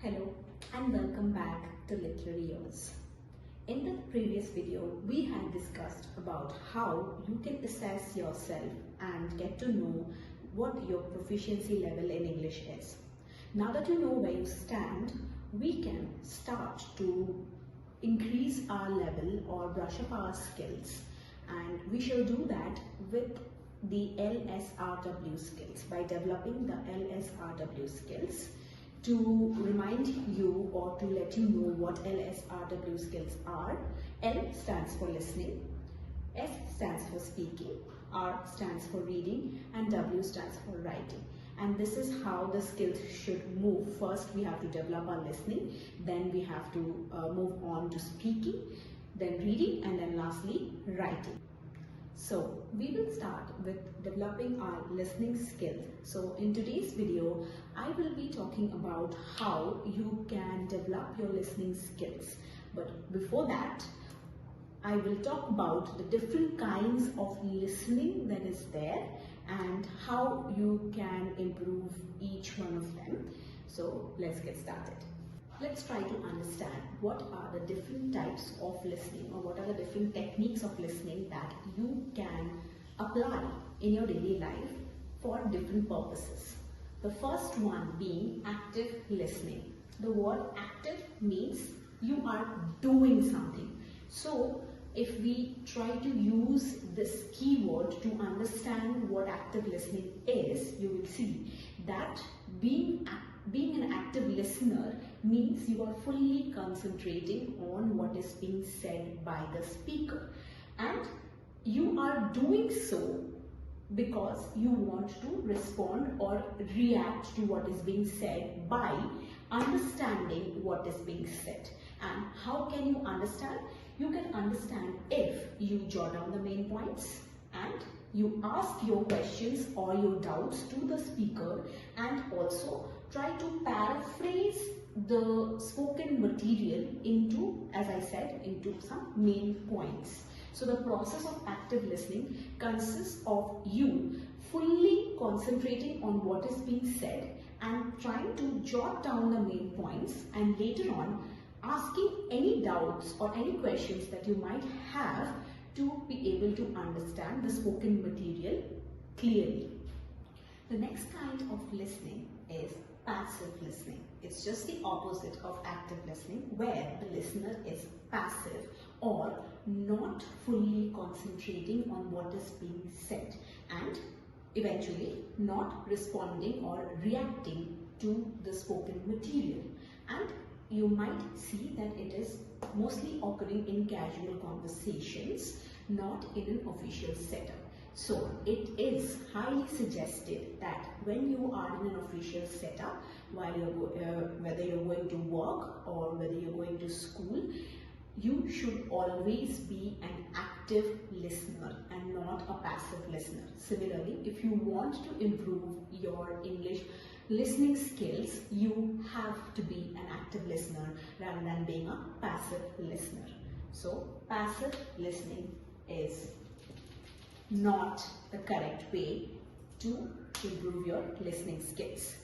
Hello and welcome back to Literary Years. In the previous video, we had discussed about how you can assess yourself and get to know what your proficiency level in English is. Now that you know where you stand, we can start to increase our level or brush up our skills, and we shall do that with the LSRW skills by developing the LSRW skills. To remind you or to let you know what LSRW skills are, L stands for listening, S stands for speaking, R stands for reading, and W stands for writing. And this is how the skills should move. First we have to develop our listening, then we have to move on to speaking, then reading, and then lastly writing. So we will start with developing our listening skills. So in today's video, I will be talking about how you can develop your listening skills. But before that, I will talk about the different kinds of listening that is there and how you can improve each one of them. So let's get started. Let's try to understand what are the different types of listening or what are the different techniques of listening that you can apply in your daily life for different purposes. The first one being active listening. The word active means you are doing something. So if we try to use this keyword to understand what active listening is, you will see that being an active listener means you are fully concentrating on what is being said by the speaker, and you are doing so because you want to respond or react to what is being said by understanding what is being said. And how can you understand? You can understand if you jot down the main points and you ask your questions or your doubts to the speaker, and also try to paraphrase the spoken material into, as I said, into some main points. So the process of active listening consists of you fully concentrating on what is being said and trying to jot down the main points, and later on asking any doubts or any questions that you might have to be able to understand the spoken material clearly. The next kind of listening is passive listening. It's just the opposite of active listening, where the listener is passive or not fully concentrating on what is being said and eventually not responding or reacting to the spoken material. And you might see that it is mostly occurring in casual conversations, not in an official setup. So it is highly suggested that when you are in an official setup, while whether you're going to work or whether you're going to school, you should always be an active listener and not a passive listener. Similarly, if you want to improve your English listening skills, you have to be an active listener rather than being a passive listener. So passive listening is not the correct way to improve your listening skills.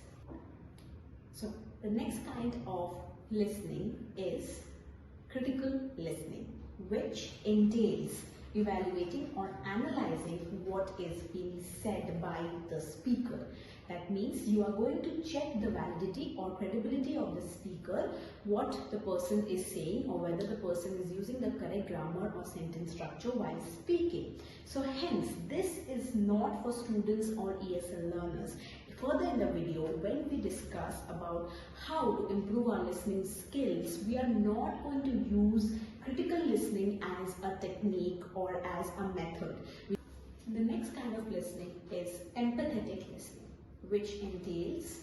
So the next kind of listening is critical listening, which entails evaluating or analyzing what is being said by the speaker. That means you are going to check the validity or credibility of the speaker, what the person is saying, or whether the person is using the correct grammar or sentence structure while speaking. So hence, this is not for students or ESL learners. Further in the video, when we discuss about how to improve our listening skills, we are not going to use critical listening as a technique or as a method. The next kind of listening is empathetic listening, which entails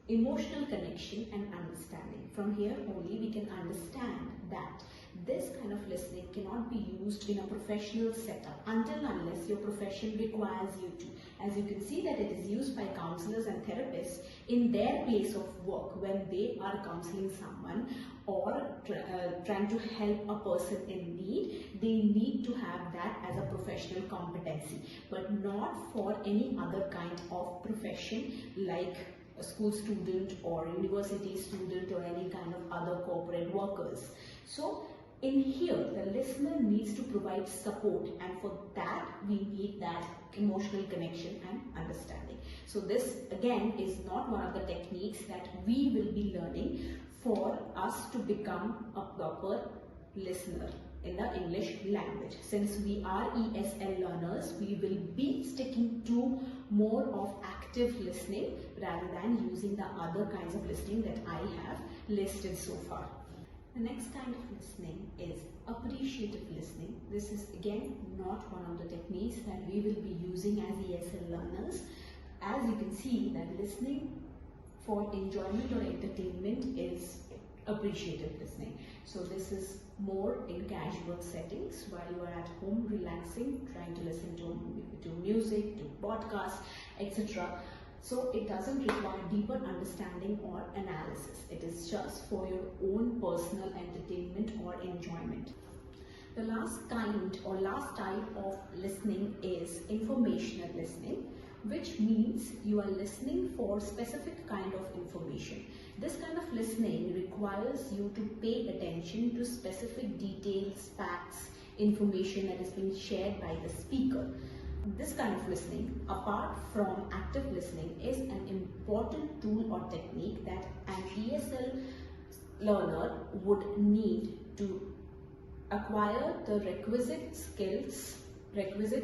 emotional connection and understanding. From here only we can understand that this kind of listening cannot be used in a professional setup until unless your profession requires you to. As you can see that it is used by counselors and therapists in their place of work when they are counseling someone or trying to help a person in need. They need to have that as a professional competency, but not for any other kind of profession like a school student or university student or any kind of other corporate workers. So in here, the listener needs to provide support, and for that we need that emotional connection and understanding. So this again is not one of the techniques that we will be learning for us to become a proper listener in the English language. Since we are ESL learners, we will be sticking to more of active listening rather than using the other kinds of listening that I have listed so far. The next kind of listening is appreciative listening. This is again not one of the techniques that we will be using as ESL learners. As you can see, that listening for enjoyment or entertainment is appreciative listening. So this is more in casual settings while you are at home relaxing, trying to listen to music, to podcasts, etc. So it doesn't require deeper understanding or analysis. It is just for your own personal entertainment or enjoyment. The last kind or last type of listening is informational listening, which means you are listening for specific kind of information. This kind of listening requires you to pay attention to specific details, facts, information that is being shared by the speaker. This kind of listening, apart from active listening, is an important tool or technique that an ESL learner would need to acquire the requisite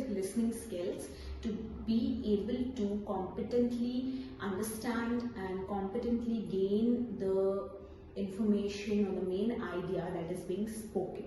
listening skills to be able to competently understand and competently gain the information or the main idea that is being spoken.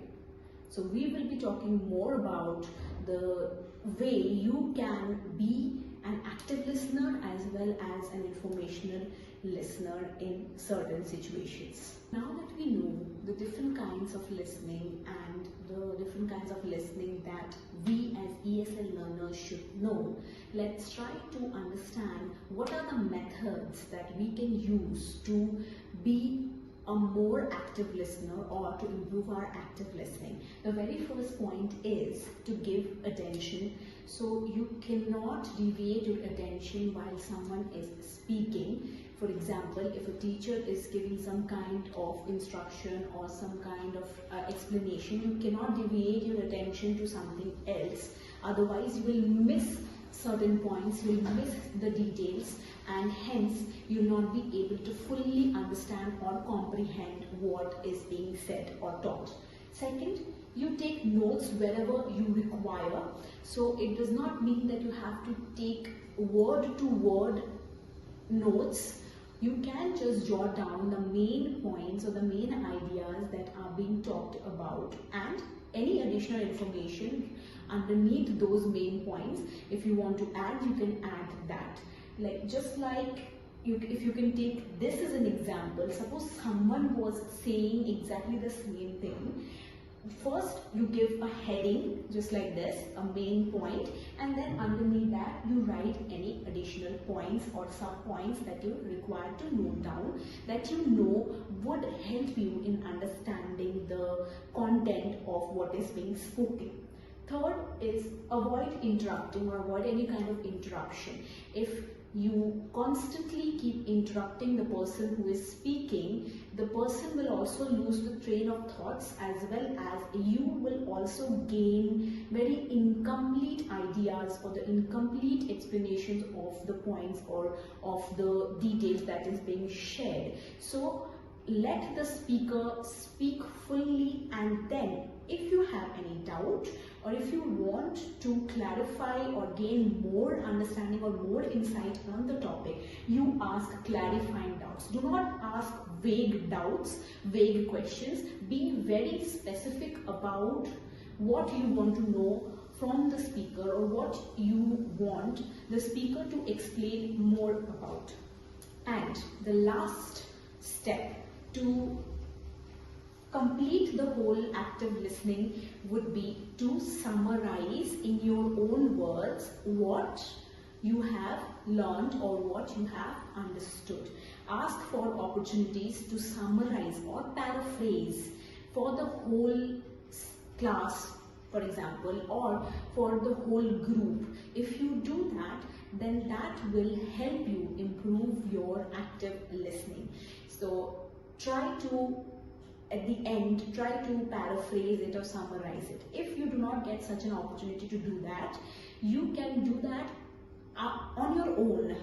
So we will be talking more about the way you can be an active listener as well as an informational listener in certain situations. Now that we know the different kinds of listening and the different kinds of listening that we as ESL learners should know, let's try to understand what are the methods that we can use to be a more active listener or to improve our active listening. The very first point is to give attention. So you cannot deviate your attention while someone is speaking. For example, if a teacher is giving some kind of instruction or some kind of explanation, you cannot deviate your attention to something else. Otherwise, you will miss certain points, you will miss the details, and hence you will not be able to fully understand or comprehend what is being said or taught. Second, you take notes wherever you require. So it does not mean that you have to take word to word notes. You can just jot down the main points or the main ideas that are being talked about, and any additional information underneath those main points, if you want to add, you can add that. If you can take this as an example, suppose someone was saying exactly the same thing. First, you give a heading just like this, a main point, and then underneath that you write any additional points or sub points that you require to note down, that you know would help you in understanding the content of what is being spoken. Third is avoid interrupting or avoid any kind of interruption. If you constantly keep interrupting the person who is speaking, the person will also lose the train of thoughts, as well as you will also gain very incomplete ideas or the incomplete explanations of the points or of the details that is being shared. So let the speaker speak fully, and then if you have any doubt or if you want to clarify or gain more understanding or more insight on the topic, you ask clarifying doubts. Do not ask vague doubts, vague questions. Be very specific about what you want to know from the speaker or what you want the speaker to explain more about. And the last step to complete the whole active listening would be to summarize in your own words what you have learned or what you have understood. Ask for opportunities to summarize or paraphrase for the whole class, for example, or for the whole group. If you do that, then that will help you improve your active listening. So try to, at the end, try to paraphrase it or summarize it. If you do not get such an opportunity to do that, you can do that on your own.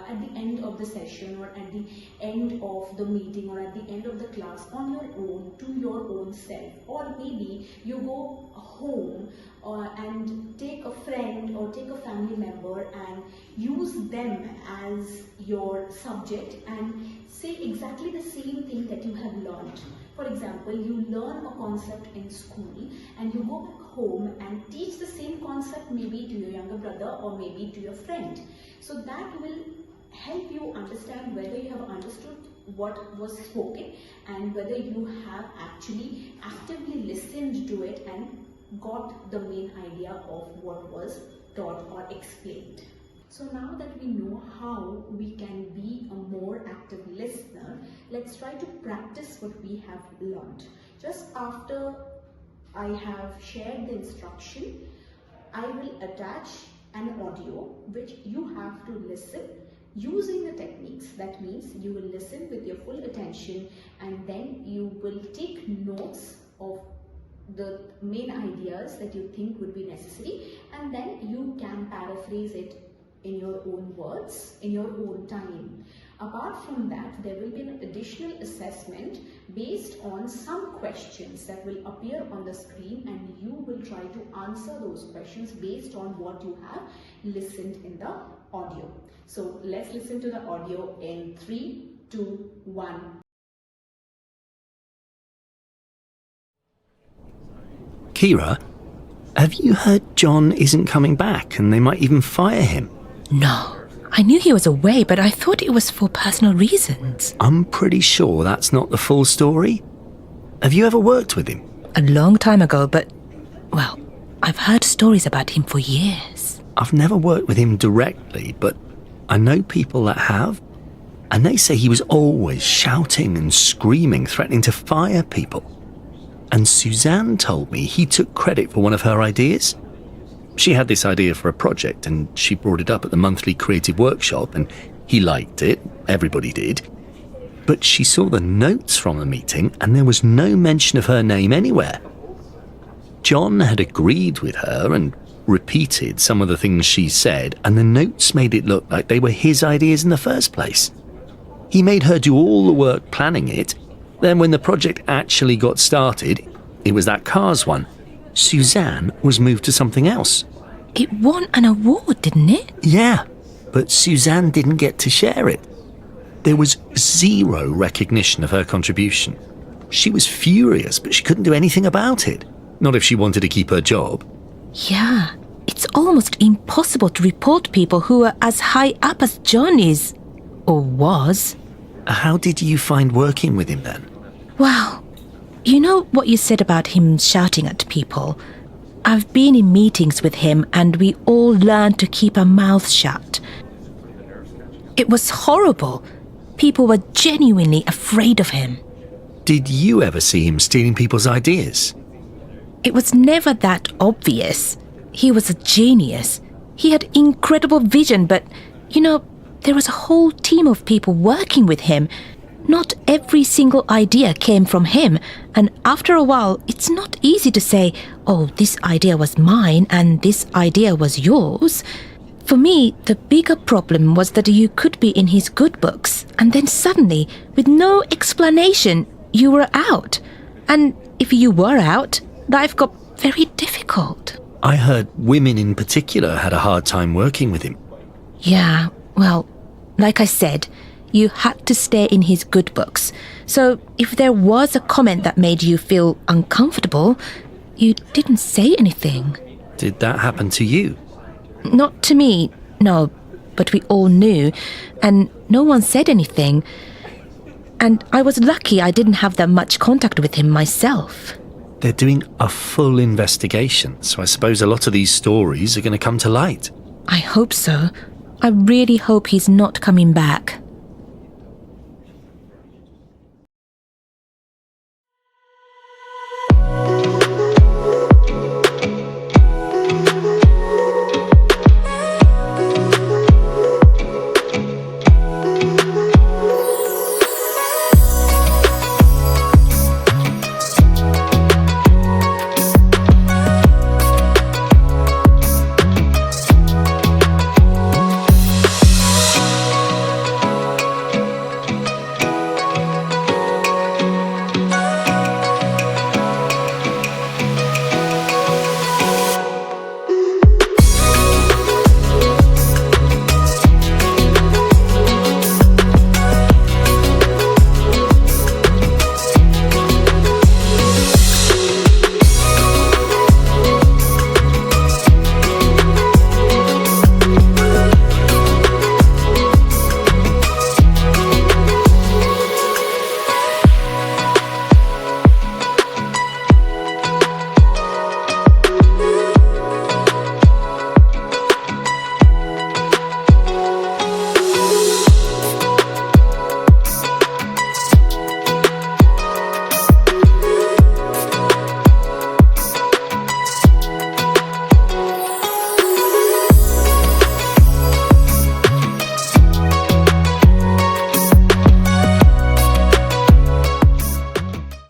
At the end of the session, or at the end of the meeting, or at the end of the class, on your own, to your own self. Or maybe you go home and take a friend or take a family member and use them as your subject and say exactly the same thing that you have learned. For example, you learn a concept in school and you go back home and teach the same concept maybe to your younger brother or maybe to your friend. So that will help you understand whether you have understood what was spoken and whether you have actually actively listened to it and got the main idea of what was taught or explained. So now that we know how we can be a more active listener, let's try to practice what we have learned. Just after I have shared the instruction, I will attach an audio which you have to listen using the techniques. That means you will listen with your full attention and then you will take notes of the main ideas that you think would be necessary, and then you can paraphrase it in your own words, in your own time. Apart from that, there will be an additional assessment based on some questions that will appear on the screen, and you will try to answer those questions based on what you have listened in the audio. So let's listen to the audio in 3, 2, 1. Kira, have you heard John isn't coming back and they might even fire him? No. I knew he was away, but I thought it was for personal reasons. I'm pretty sure that's not the full story. Have you ever worked with him? A long time ago, but, well, I've heard stories about him for years. I've never worked with him directly, but I know people that have. And they say he was always shouting and screaming, threatening to fire people. And Suzanne told me he took credit for one of her ideas. She had this idea for a project and she brought it up at the monthly creative workshop and he liked it, everybody did. But she saw the notes from the meeting and there was no mention of her name anywhere. John had agreed with her and repeated some of the things she said, and the notes made it look like they were his ideas in the first place. He made her do all the work planning it. Then when the project actually got started, it was that Cars one. Suzanne was moved to something else. It won an award, didn't it? Yeah, but Suzanne didn't get to share it. There was zero recognition of her contribution. She was furious, but she couldn't do anything about it. Not if she wanted to keep her job. Yeah, it's almost impossible to report people who are as high up as John is, or was. How did you find working with him then? Well, you know what you said about him shouting at people? I've been in meetings with him and we all learned to keep our mouths shut. It was horrible. People were genuinely afraid of him. Did you ever see him stealing people's ideas? It was never that obvious. He was a genius. He had incredible vision, but, there was a whole team of people working with him. Not every single idea came from him, and after a while, it's not easy to say, oh, this idea was mine and this idea was yours. For me, the bigger problem was that you could be in his good books, and then suddenly, with no explanation, you were out. And if you were out, life got very difficult. I heard women in particular had a hard time working with him. Yeah, well, like I said, you had to stay in his good books. So if there was a comment that made you feel uncomfortable, you didn't say anything. Did that happen to you? Not to me, no, but we all knew, and no one said anything. And I was lucky I didn't have that much contact with him myself. They're doing a full investigation, so I suppose a lot of these stories are going to come to light. I hope so. I really hope he's not coming back.